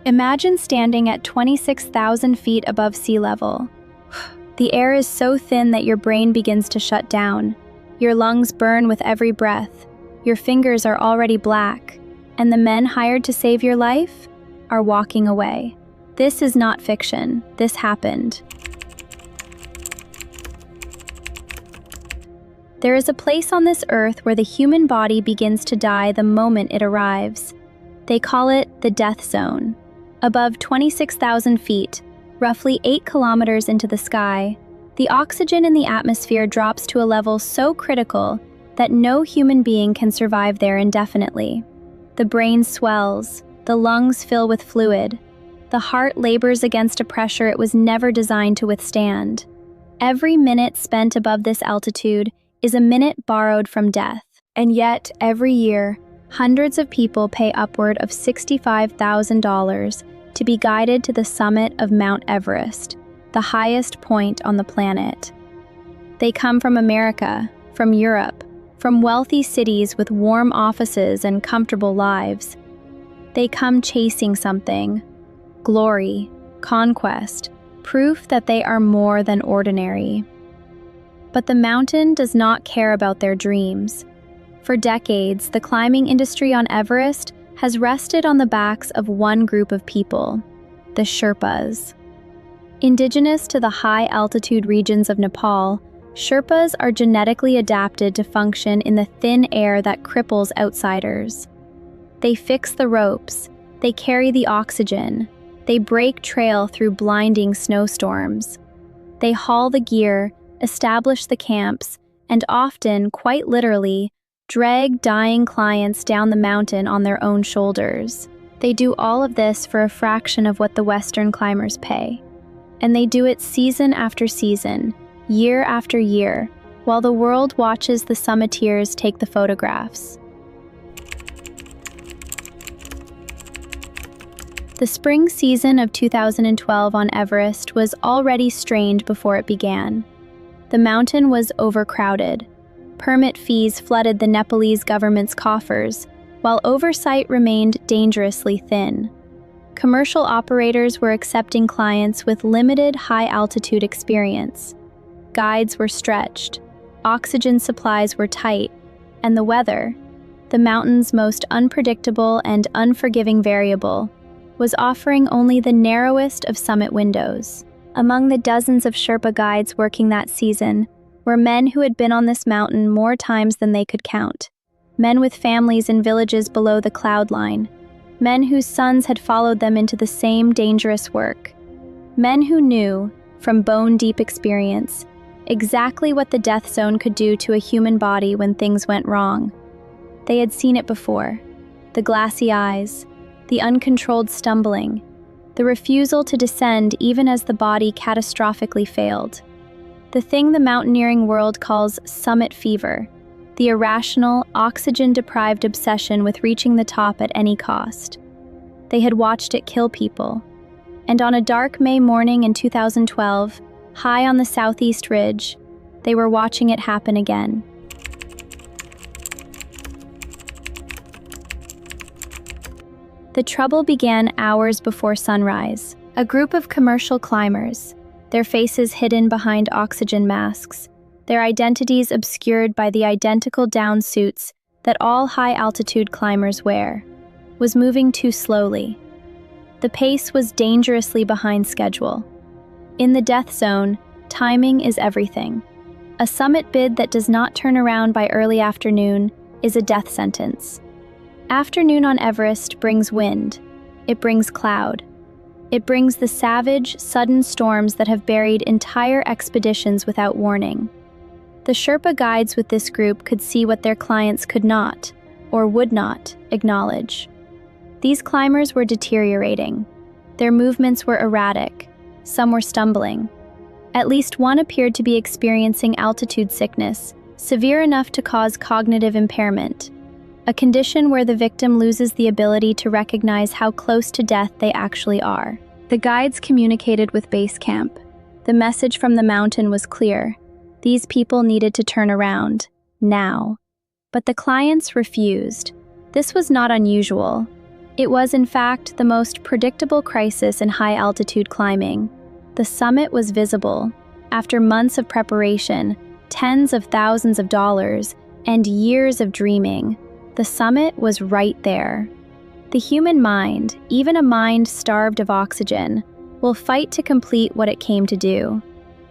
Imagine standing at 26,000 feet above sea level. The air is so thin that your brain begins to shut down. Your lungs burn with every breath. Your fingers are already black, and the men hired to save your life are walking away. This is not fiction. This happened. There is a place on this earth where the human body begins to die the moment it arrives. They call it the death zone. Above 26,000 feet, roughly 8 kilometers into the sky, the oxygen in the atmosphere drops to a level so critical that no human being can survive there indefinitely. The brain swells, the lungs fill with fluid, the heart labors against a pressure it was never designed to withstand. Every minute spent above this altitude is a minute borrowed from death, and yet every year, hundreds of people pay upward of $65,000 to be guided to the summit of Mount Everest, the highest point on the planet. They come from America, from Europe, from wealthy cities with warm offices and comfortable lives. They come chasing something: glory, conquest, proof that they are more than ordinary. But the mountain does not care about their dreams. For decades, the climbing industry on Everest has rested on the backs of one group of people, the Sherpas. Indigenous to the high-altitude regions of Nepal, Sherpas are genetically adapted to function in the thin air that cripples outsiders. They fix the ropes, they carry the oxygen, they break trail through blinding snowstorms. They haul the gear, establish the camps, and often, quite literally, drag dying clients down the mountain on their own shoulders. They do all of this for a fraction of what the Western climbers pay. And they do it season after season, year after year, while the world watches the summiteers take the photographs. The spring season of 2012 on Everest was already strained before it began. The mountain was overcrowded. Permit fees flooded the Nepalese government's coffers, while oversight remained dangerously thin. Commercial operators were accepting clients with limited high-altitude experience. Guides were stretched, oxygen supplies were tight, and the weather, the mountain's most unpredictable and unforgiving variable, was offering only the narrowest of summit windows. Among the dozens of Sherpa guides working that season were men who had been on this mountain more times than they could count. Men with families in villages below the cloud line. Men whose sons had followed them into the same dangerous work. Men who knew, from bone-deep experience, exactly what the death zone could do to a human body when things went wrong. They had seen it before. The glassy eyes, the uncontrolled stumbling, the refusal to descend even as the body catastrophically failed. The thing the mountaineering world calls summit fever, the irrational, oxygen-deprived obsession with reaching the top at any cost. They had watched it kill people. And on a dark May morning in 2012, high on the southeast ridge, they were watching it happen again. The trouble began hours before sunrise. A group of commercial climbers, their faces hidden behind oxygen masks, their identities obscured by the identical down suits that all high-altitude climbers wear, was moving too slowly. The pace was dangerously behind schedule. In the death zone, timing is everything. A summit bid that does not turn around by early afternoon is a death sentence. Afternoon on Everest brings wind. It brings cloud. It brings the savage, sudden storms that have buried entire expeditions without warning. The Sherpa guides with this group could see what their clients could not, or would not, acknowledge. These climbers were deteriorating. Their movements were erratic. Some were stumbling. At least one appeared to be experiencing altitude sickness, severe enough to cause cognitive impairment, a condition where the victim loses the ability to recognize how close to death they actually are. The guides communicated with base camp. The message from the mountain was clear. These people needed to turn around, now. But the clients refused. This was not unusual. It was, in fact, the most predictable crisis in high-altitude climbing. The summit was visible. After months of preparation, tens of thousands of dollars, and years of dreaming, the summit was right there. The human mind, even a mind starved of oxygen, will fight to complete what it came to do.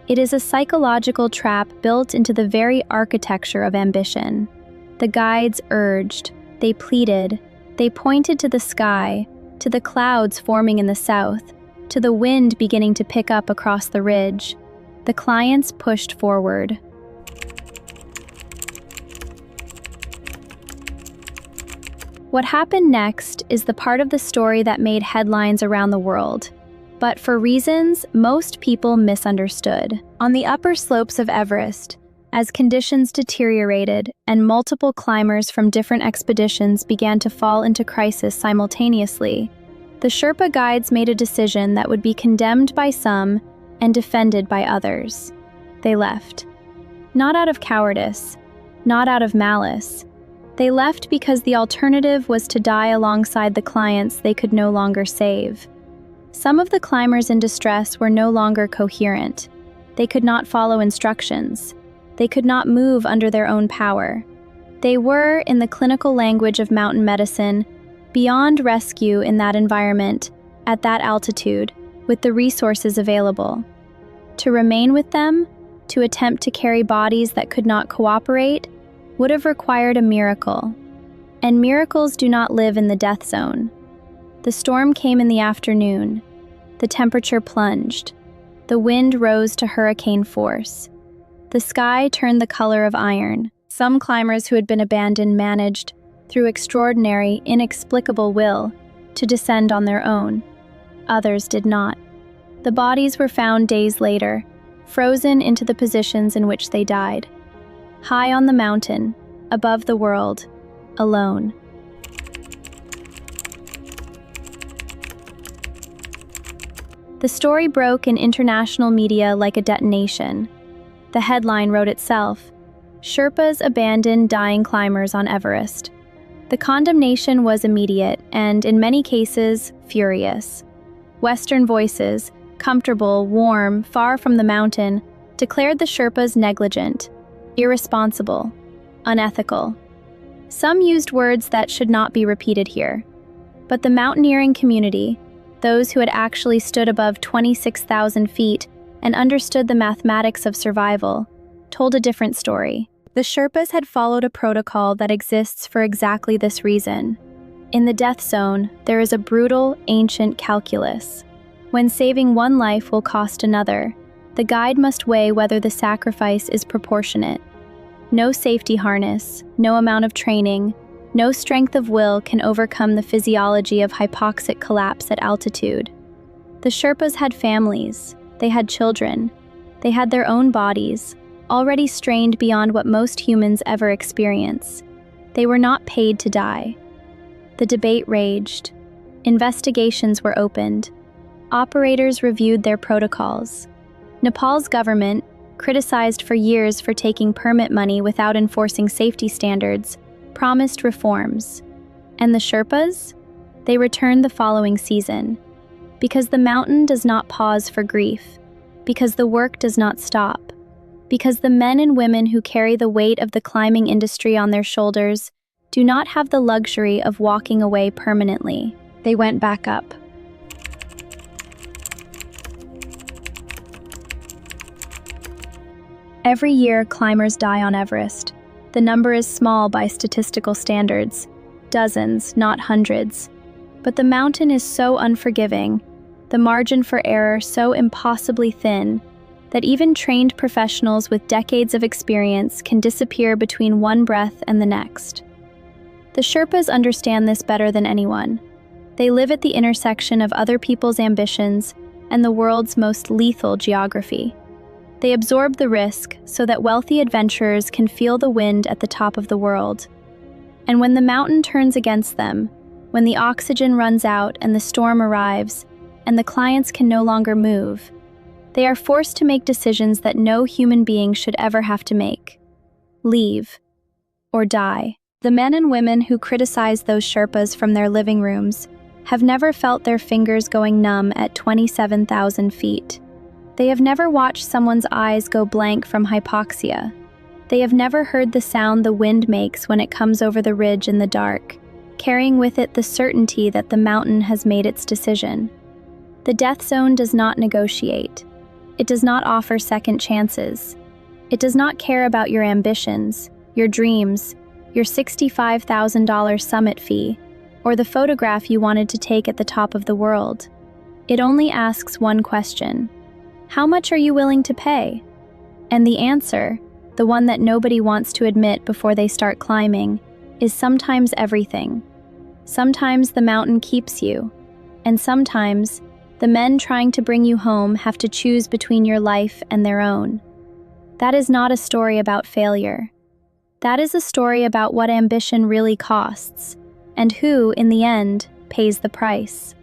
It is a psychological trap built into the very architecture of ambition. The guides urged, they pleaded, they pointed to the sky, to the clouds forming in the south, to the wind beginning to pick up across the ridge. The clients pushed forward. What happened next is the part of the story that made headlines around the world, but for reasons most people misunderstood. On the upper slopes of Everest, as conditions deteriorated and multiple climbers from different expeditions began to fall into crisis simultaneously, the Sherpa guides made a decision that would be condemned by some and defended by others. They left. Not out of cowardice, not out of malice. They left because the alternative was to die alongside the clients they could no longer save. Some of the climbers in distress were no longer coherent. They could not follow instructions. They could not move under their own power. They were, in the clinical language of mountain medicine, beyond rescue in that environment, at that altitude, with the resources available. To remain with them, to attempt to carry bodies that could not cooperate, would have required a miracle. And miracles do not live in the death zone. The storm came in the afternoon. The temperature plunged. The wind rose to hurricane force. The sky turned the color of iron. Some climbers who had been abandoned managed, through extraordinary, inexplicable will, to descend on their own. Others did not. The bodies were found days later, frozen into the positions in which they died. High on the mountain, above the world, alone. The story broke in international media like a detonation. The headline wrote itself, "Sherpas abandon dying climbers on Everest." The condemnation was immediate and, in many cases, furious. Western voices, comfortable, warm, far from the mountain, declared the Sherpas negligent, irresponsible, unethical. Some used words that should not be repeated here. But the mountaineering community, those who had actually stood above 26,000 feet and understood the mathematics of survival, told a different story. The Sherpas had followed a protocol that exists for exactly this reason. In the death zone, there is a brutal, ancient calculus. When saving one life will cost another, the guide must weigh whether the sacrifice is proportionate. No safety harness, no amount of training, no strength of will can overcome the physiology of hypoxic collapse at altitude. The Sherpas had families, they had children, they had their own bodies, already strained beyond what most humans ever experience. They were not paid to die. The debate raged. Investigations were opened. Operators reviewed their protocols. Nepal's government, criticized for years for taking permit money without enforcing safety standards, promised reforms. And the Sherpas? They returned the following season. Because the mountain does not pause for grief. Because the work does not stop. Because the men and women who carry the weight of the climbing industry on their shoulders do not have the luxury of walking away permanently. They went back up. Every year, climbers die on Everest. The number is small by statistical standards, dozens, not hundreds. But the mountain is so unforgiving, the margin for error so impossibly thin, that even trained professionals with decades of experience can disappear between one breath and the next. The Sherpas understand this better than anyone. They live at the intersection of other people's ambitions and the world's most lethal geography. They absorb the risk so that wealthy adventurers can feel the wind at the top of the world. And when the mountain turns against them, when the oxygen runs out and the storm arrives, and the clients can no longer move, they are forced to make decisions that no human being should ever have to make. Leave or die. The men and women who criticize those Sherpas from their living rooms have never felt their fingers going numb at 27,000 feet. They have never watched someone's eyes go blank from hypoxia. They have never heard the sound the wind makes when it comes over the ridge in the dark, carrying with it the certainty that the mountain has made its decision. The death zone does not negotiate. It does not offer second chances. It does not care about your ambitions, your dreams, your $65,000 summit fee, or the photograph you wanted to take at the top of the world. It only asks one question: how much are you willing to pay? And the answer, the one that nobody wants to admit before they start climbing, is sometimes everything. Sometimes the mountain keeps you, and sometimes the men trying to bring you home have to choose between your life and their own. That is not a story about failure. That is a story about what ambition really costs, and who, in the end, pays the price.